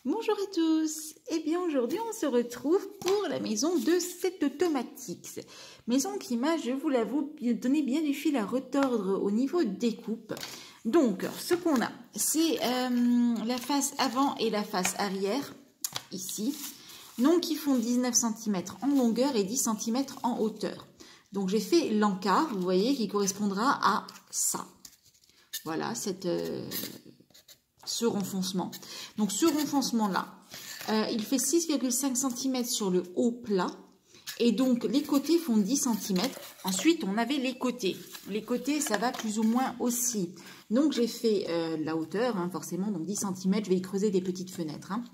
Bonjour à tous. Eh bien aujourd'hui on se retrouve pour la maison de Set Automatics. Maison qui m'a, je vous l'avoue, donné bien du fil à retordre au niveau des coupes. Donc ce qu'on a, c'est la face avant et la face arrière, ici. Donc qui font 19 cm en longueur et 10 cm en hauteur. Donc j'ai fait l'encart, vous voyez, qui correspondra à ça. Voilà, ce renfoncement. Donc ce renfoncement-là, il fait 6,5 cm sur le haut plat. Et donc les côtés font 10 cm. Ensuite, on avait les côtés. Les côtés, ça va plus ou moins aussi. Donc j'ai fait la hauteur, hein, forcément, donc 10 cm. Je vais y creuser des petites fenêtres. Hein.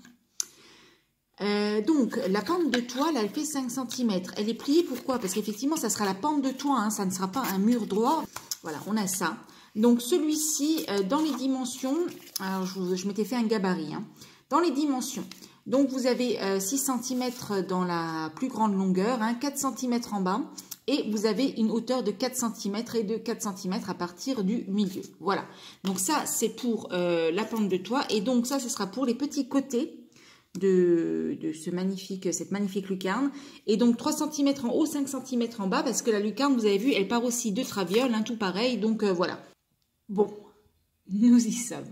Donc la pente de toile, elle fait 5 cm. Elle est pliée, pourquoi? Parce qu'effectivement, ça sera la pente de toit, hein, ça ne sera pas un mur droit. Voilà, on a ça. Donc celui-ci, dans les dimensions, alors je m'étais fait un gabarit, hein, dans les dimensions, donc vous avez 6 cm dans la plus grande longueur, hein, 4 cm en bas, et vous avez une hauteur de 4 cm et de 4 cm à partir du milieu. Voilà, donc ça c'est pour la pente de toit, et donc ça ce sera pour les petits côtés de cette magnifique lucarne, et donc 3 cm en haut, 5 cm en bas, parce que la lucarne, vous avez vu, elle part aussi de traviole, hein, tout pareil, donc voilà. Bon, nous y sommes.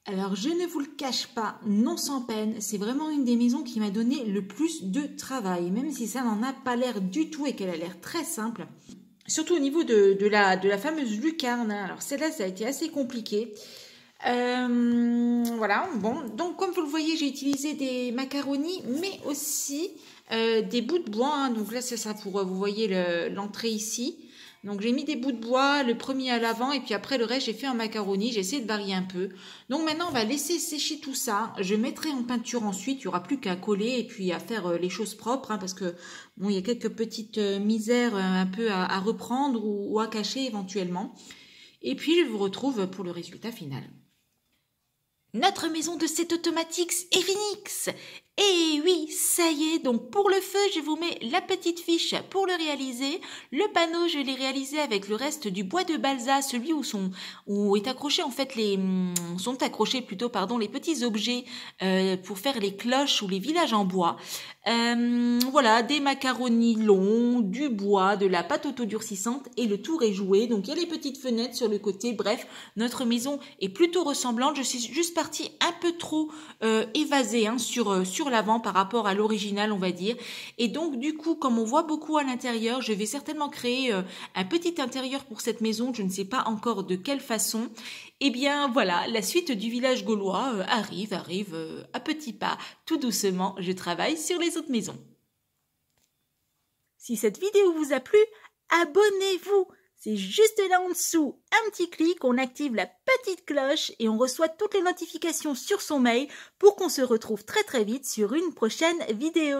Alors, je ne vous le cache pas, non sans peine, c'est vraiment une des maisons qui m'a donné le plus de travail, même si ça n'en a pas l'air du tout et qu'elle a l'air très simple. Surtout au niveau de la fameuse lucarne. Alors, celle-là, ça a été assez compliqué. Voilà, bon, donc comme vous le voyez, j'ai utilisé des macaronis, mais aussi des bouts de bois. Hein. Donc là, c'est ça pour, vous voyez l'entrée ici. Donc j'ai mis des bouts de bois, le premier à l'avant, et puis après le reste, j'ai fait un macaroni. J'ai essayé de varier un peu. Donc maintenant, on va laisser sécher tout ça. Je mettrai en peinture ensuite. Il n'y aura plus qu'à coller et puis à faire les choses propres, hein, parce que bon, il y a quelques petites misères un peu à reprendre ou à cacher éventuellement. Et puis je vous retrouve pour le résultat final. Notre maison de Set Automatics est finie. Et oui, ça y est, donc pour le feu, je vous mets la petite fiche pour le réaliser. Le panneau, je l'ai réalisé avec le reste du bois de balsa, celui où est accroché en fait sont accrochés plutôt, pardon, les petits objets pour faire les cloches ou les villages en bois. Voilà, des macaronis longs, du bois, de la pâte autodurcissante et le tour est joué. Donc il y a les petites fenêtres sur le côté. Bref, notre maison est plutôt ressemblante. Je suis juste partie un peu trop évasée, hein, sur l'avant par rapport à l'original, on va dire. Et donc du coup, comme on voit beaucoup à l'intérieur, je vais certainement créer un petit intérieur pour cette maison. Je ne sais pas encore de quelle façon. Eh bien voilà, la suite du village gaulois arrive à petits pas, tout doucement. Je travaille sur les autres maisons. Si cette vidéo vous a plu, abonnez-vous. C'est juste là en dessous, un petit clic, on active la petite cloche et on reçoit toutes les notifications sur son mail pour qu'on se retrouve très très vite sur une prochaine vidéo.